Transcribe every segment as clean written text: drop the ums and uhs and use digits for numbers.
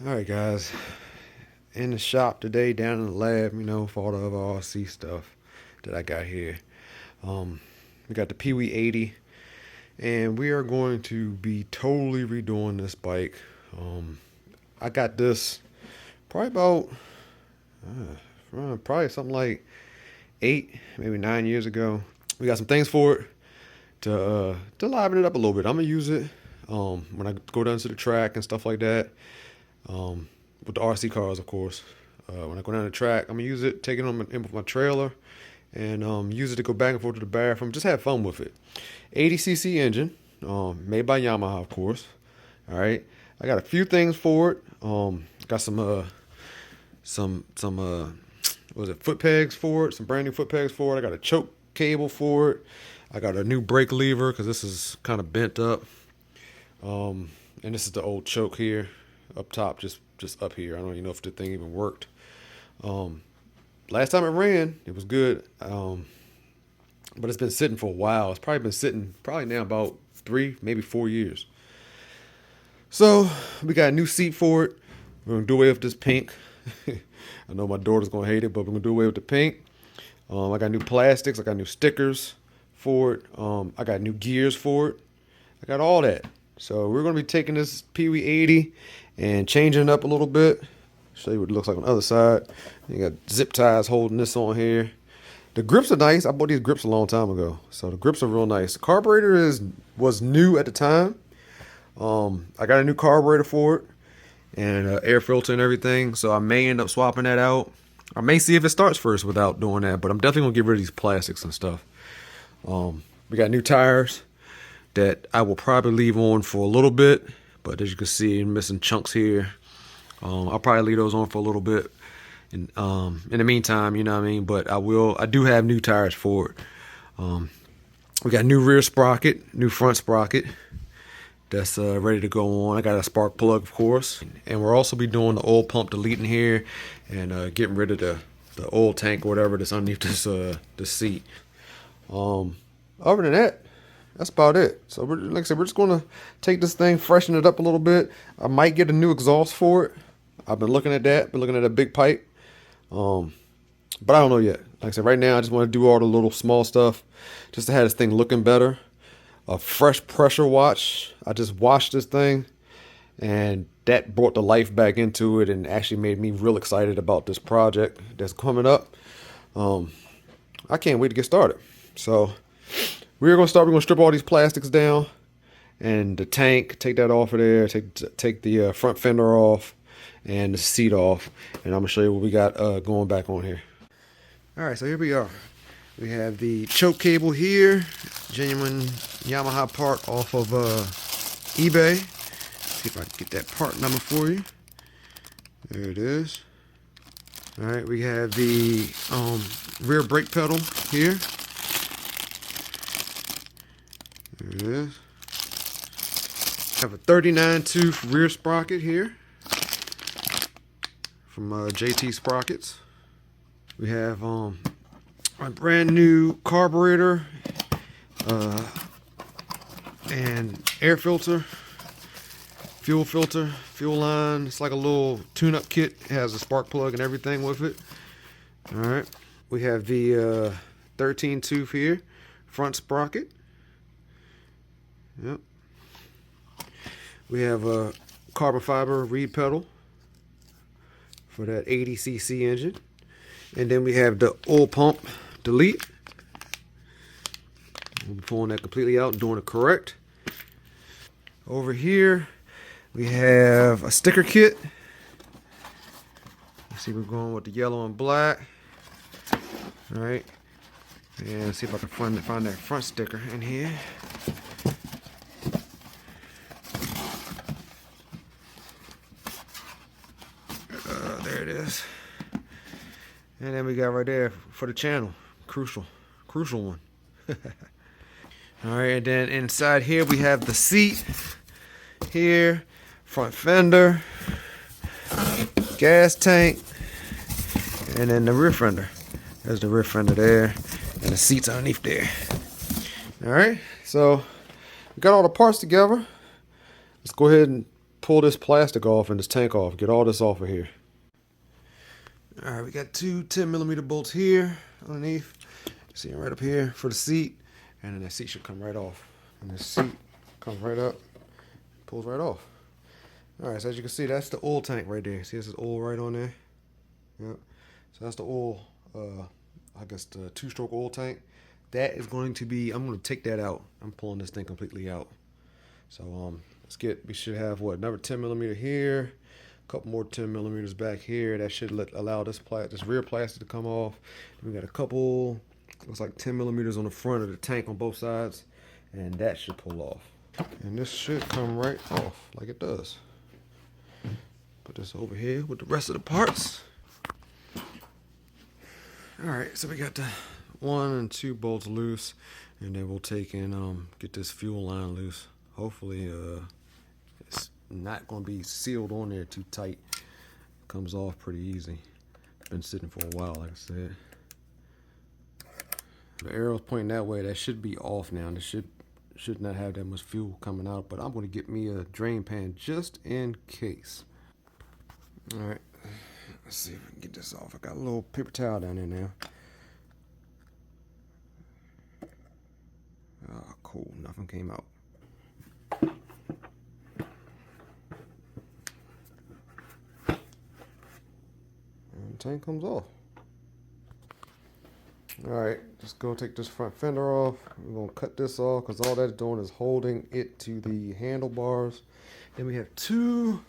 All right, guys. In the shop today, down in the lab, for all the other RC stuff that I got here. We got the Pee Wee 80, and we are going to be totally redoing this bike. I got this probably about, probably something like 8, maybe 9 years ago. We got some things for it to liven it up a little bit. I'm gonna use it when I go down to the track and stuff like that. With the RC cars, of course. When I go down the track, I'm gonna use it, take it on in with my trailer, and use it to go back and forth to the bathroom. Just have fun with it. 80cc engine, made by Yamaha, of course. All right, I got a few things for it. Got some what was it, foot pegs for it, some brand new foot pegs for it. I got a choke cable for it. I got a new brake lever because this is kind of bent up. And this is the old choke here, up top, just up here. I don't even know if the thing even worked. Last time it ran, it was good. But it's been sitting for a while. It's probably been sitting now about 3, maybe 4 years. So we got a new seat for it. We're gonna do away with this pink. I know my daughter's gonna hate it, but we're gonna do away with the pink. I got new plastics. I got new stickers for it. I got new gears for it. I got all that. So we're gonna be taking this Pee Wee 80 and changing it up a little bit. Show you what it looks like on the other side. You got zip ties holding this on here. The grips are nice. I bought these grips a long time ago, so the grips are real nice. The carburetor was new at the time. I got a new carburetor for it and air filter and everything, so I may end up swapping that out. I may see if it starts first without doing that, but I'm definitely gonna get rid of these plastics and stuff. We got new tires that I will probably leave on for a little bit, but as you can see, I'm missing chunks here. I'll probably leave those on for a little bit. And in the meantime, you know what I mean. But I do have new tires for it. We got new rear sprocket, new front sprocket. That's ready to go on. I got a spark plug, of course, and we'll also be doing the oil pump deleting here and getting rid of the oil tank or whatever that's underneath this seat. Other than that, that's about it. So like I said, we're just gonna take this thing, freshen it up a little bit. I might get a new exhaust for it. I've been looking at that. Been looking at a big pipe. But I don't know yet. Like I said, right now I just want to do all the little small stuff just to have this thing looking better. A fresh pressure wash. I just washed this thing, and that brought the life back into it and actually made me real excited about this project that's coming up. I can't wait to get started. So we're gonna strip all these plastics down and the tank, take that off of there, take the front fender off and the seat off, and I'm gonna show you what we got going back on here. All right, so here we are. We have the choke cable here, genuine Yamaha part off of eBay. See if I can get that part number for you. There it is. All right, we have the rear brake pedal here. There it is. Have a 39 tooth rear sprocket here from JT Sprockets. We have a brand new carburetor and air filter, fuel filter, fuel line. It's like a little tune-up kit. It has a spark plug and everything with it. All right. We have the 13 tooth here, front sprocket. Yep. We have a carbon fiber reed pedal for that 80cc engine. And then we have the oil pump delete. We'll be pulling that completely out and doing it correct. Over here, we have a sticker kit. You see we're going with the yellow and black. All right. And see if I can find that front sticker in here. There it is. And then we got right there for the channel. Crucial one. All right, and then inside here we have the seat here, front fender, gas tank, and then the rear fender. There's the rear fender there, and the seats underneath there. All right, so we got all the parts together. Let's go ahead and pull this plastic off and this tank off. Get all this off of here. All right, we got two 10mm bolts here underneath. See right up here for the seat, and then that seat should come right off. And the seat comes right up, pulls right off. All right, so as you can see, that's the oil tank right there. See, this is oil right on there. Yep. So that's the oil. I guess the 2-stroke oil tank. That is going to be. I'm going to take that out. I'm pulling this thing completely out. So let's get. We should have what, another 10mm here. A couple more 10mm back here. That should allow this rear plastic to come off. We got a couple. Looks like 10mm on the front of the tank on both sides, and that should pull off. And this should come right off like it does. Put this over here with the rest of the parts. All right, so we got the 1 and 2 bolts loose, and then we'll take and get this fuel line loose. Hopefully, it's not going to be sealed on there too tight. Comes off pretty easy. Been sitting for a while, like I said. The arrow's pointing that way. That should be off now. This should not have that much fuel coming out, but I'm going to get me a drain pan just in case. All right, let's see if we can get this off. I got a little paper towel down there now. Oh, cool. Nothing came out. And the tank comes off. Alright, just go take this front fender off. We're going to cut this off because all that's doing is holding it to the handlebars. Then we have two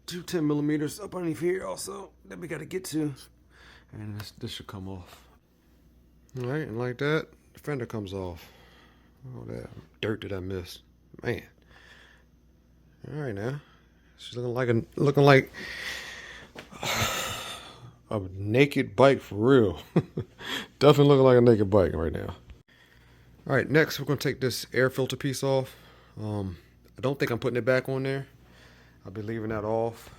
10mm up underneath here also that we got to get to. And this should come off. Alright, and like that, the fender comes off. All that dirt that I missed. Man. Alright now. She's looking like a naked bike for real. Definitely looking like a naked bike right now. All right, next we're gonna take this air filter piece off. I don't think I'm putting it back on there. I'll be leaving that off.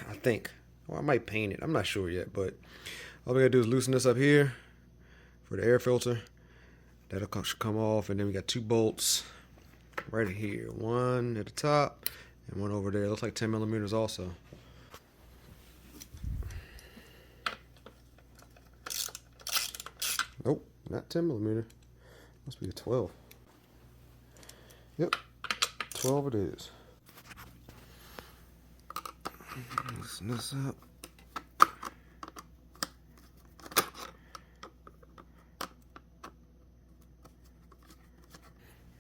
I think. Well, I might paint it. I'm not sure yet, but all we gotta do is loosen this up here for the air filter. That'll should come off, and then we got 2 bolts right here. One at the top and one over there. Looks like 10mm also. Nope, not 10mm. Must be a 12. Yep, 12 it is. Loosen this up.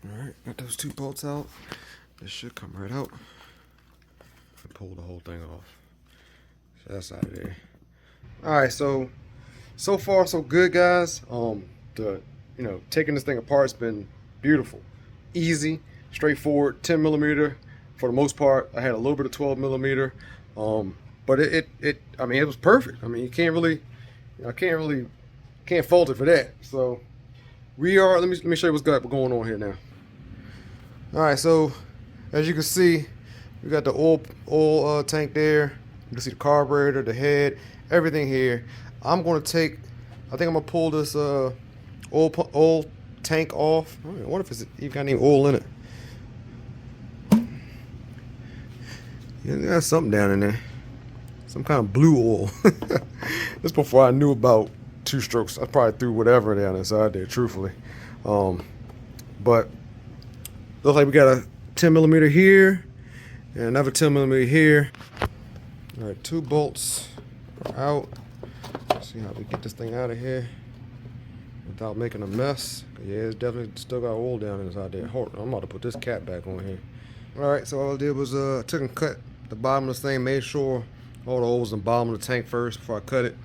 Alright, got those 2 bolts out. This should come right out. Pull the whole thing off. So that's out of there. Alright, so far so good, guys. Taking this thing apart has been beautiful, easy, straightforward. 10mm for the most part. I had a little bit of 12mm, but it was perfect. I mean, you can't fault it for that. So let me show you what's going on here now. All right, so as you can see, we got the oil tank there. You can see the carburetor, the head, everything here. I think I'm gonna pull this oil tank off. I wonder if it's even got any oil in it. Yeah, there's something down in there. Some kind of blue oil. This before I knew about 2 strokes. I probably threw whatever down inside there, truthfully. But looks like we got a 10mm here and another 10mm here. All right, 2 bolts are out. Let's see how we get this thing out of here without making a mess. Yeah, it's definitely still got oil down inside there. Hold on, I'm about to put this cap back on here. All right, so all I did was took and cut the bottom of this thing, made sure all the oil was in the bottom of the tank first before I cut it.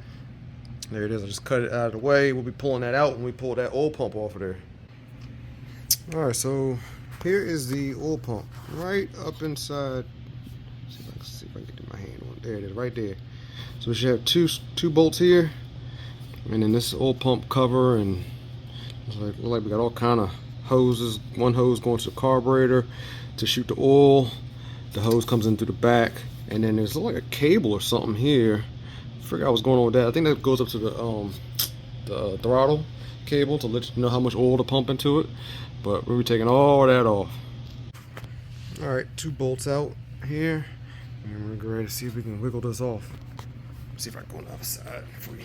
There it is. I just cut it out of the way. We'll be pulling that out when we pull that oil pump off of there. All right, so here is the oil pump right up inside. See if I can get my hand on it. There it is, right there. So we should have two bolts here, and then this oil pump cover, and look like we got all kind of hoses. One hose going to the carburetor to shoot the oil. The hose comes in through the back, and then there's like a cable or something here. I forgot what's going on with that. I think that goes up to the throttle cable to let you know how much oil to pump into it. But we'll be taking all that off. All right, 2 bolts out here, and we're gonna go ready to see if we can wiggle this off. See if I can go on the other side for you.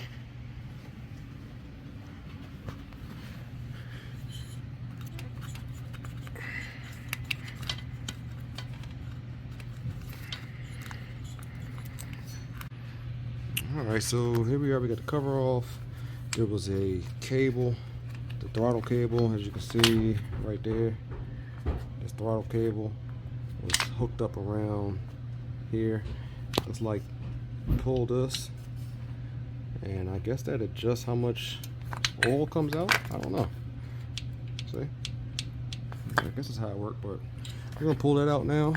All right, so here we are. We got the cover off. There was a cable, the throttle cable, as you can see right there. This throttle cable was hooked up around here. It's like pull this, and I guess that adjusts how much oil comes out. I don't know. See? I guess that's how it worked, but we're gonna pull that out now.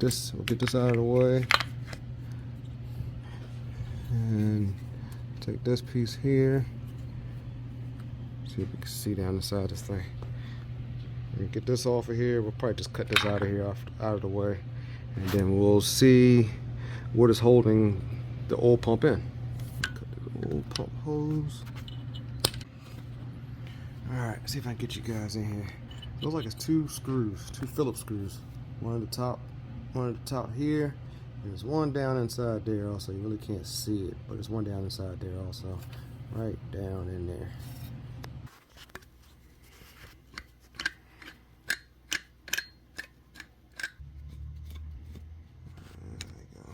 We'll get this out of the way. And take this piece here. See if we can see down the side of this thing. And get this off of here. We'll probably just cut this out of here, out of the way, and then we'll see what is holding the oil pump in. Cut the oil pump hose. All right, see if I can get you guys in here. Looks like it's 2 screws, 2 Phillips screws. One at the top here. There's one down inside there also. You really can't see it, but there's one down inside there also. Right down in there. There we go.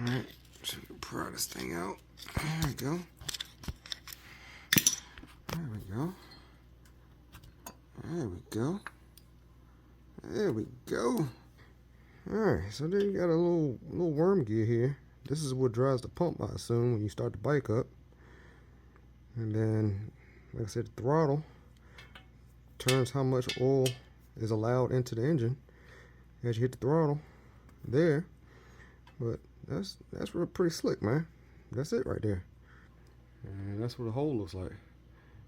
Alright, so we can pry this thing out. There we go. There we go. There we go. There we go. Alright, so there you got a little worm gear here. This is what drives the pump, I assume, when you start the bike up. And then, like I said, the throttle turns how much oil is allowed into the engine as you hit the throttle there. But that's pretty slick, man. That's it right there. And that's what the hole looks like.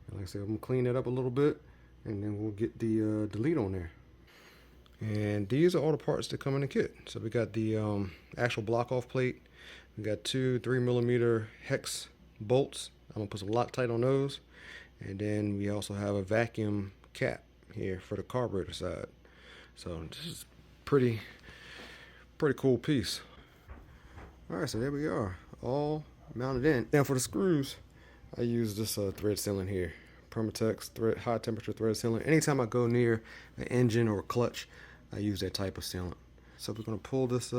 And like I said, I'm gonna clean that up a little bit, and then we'll get the delete on there. And these are all the parts that come in the kit. So we got the actual block off plate. We got 2 3mm hex bolts. I'm gonna put some Loctite on those. And then we also have a vacuum cap here for the carburetor side. So this is pretty cool piece. All right, so there we are, all mounted in. Now for the screws, I use this thread sealant here. Permatex high temperature thread sealant. Anytime I go near an engine or a clutch, I use that type of sealant. So we're gonna pull this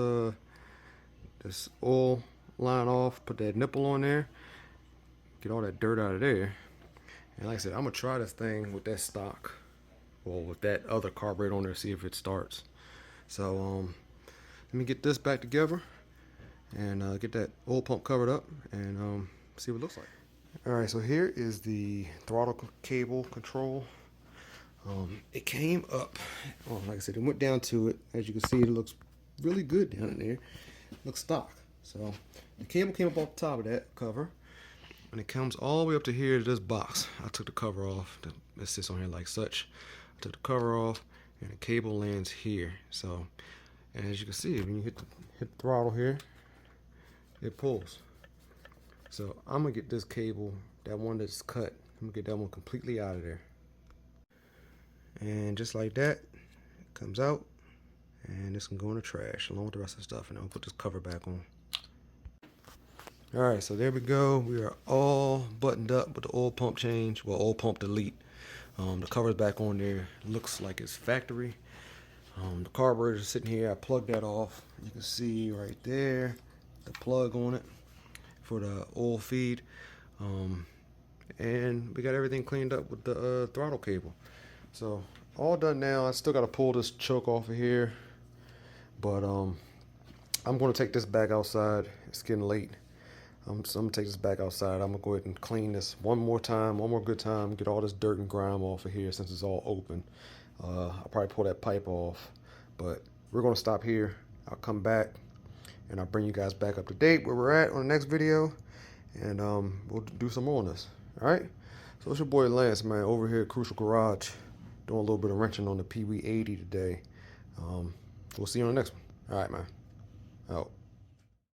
this oil line off, put that nipple on there, get all that dirt out of there. And like I said, I'm gonna try this thing with that stock, or with that other carburetor on there, see if it starts. So let me get this back together and get that oil pump covered up and see what it looks like. Alright, so here is the throttle cable control. It came up, well, like I said, it went down to it. As you can see, it looks really good down in there. It looks stock. So the cable came up off the top of that cover, and it comes all the way up to here to this box. I took the cover off. It sits on here like such. I took the cover off, and the cable lands here. So, and as you can see, when you hit the throttle here, it pulls. So I'm gonna get this cable, that one that's cut, I'm gonna get that one completely out of there. And just like that, it comes out, and this can go in the trash along with the rest of the stuff, and I'll put this cover back on. Alright, so there we go. We are all buttoned up with the oil pump change, well, oil pump delete. The cover's back on there. Looks like it's factory. The carburetor is sitting here. I plugged that off. You can see right there the plug on it for the oil feed. And we got everything cleaned up with the throttle cable. So all done now. I still got to pull this choke off of here, but I'm going to take this back outside. It's getting late. So I'm gonna take this back outside. I'm gonna go ahead and clean this one more good time, get all this dirt and grime off of here since it's all open. I'll probably pull that pipe off, but we're gonna stop here. I'll come back and I'll bring you guys back up to date where we're at on the next video, and we'll do some more on this. All right, so it's your boy Lance, man, over here at Crucial Garage, doing a little bit of wrenching on the Pee Wee 80 today. We'll see you on the next one. All right, man, out.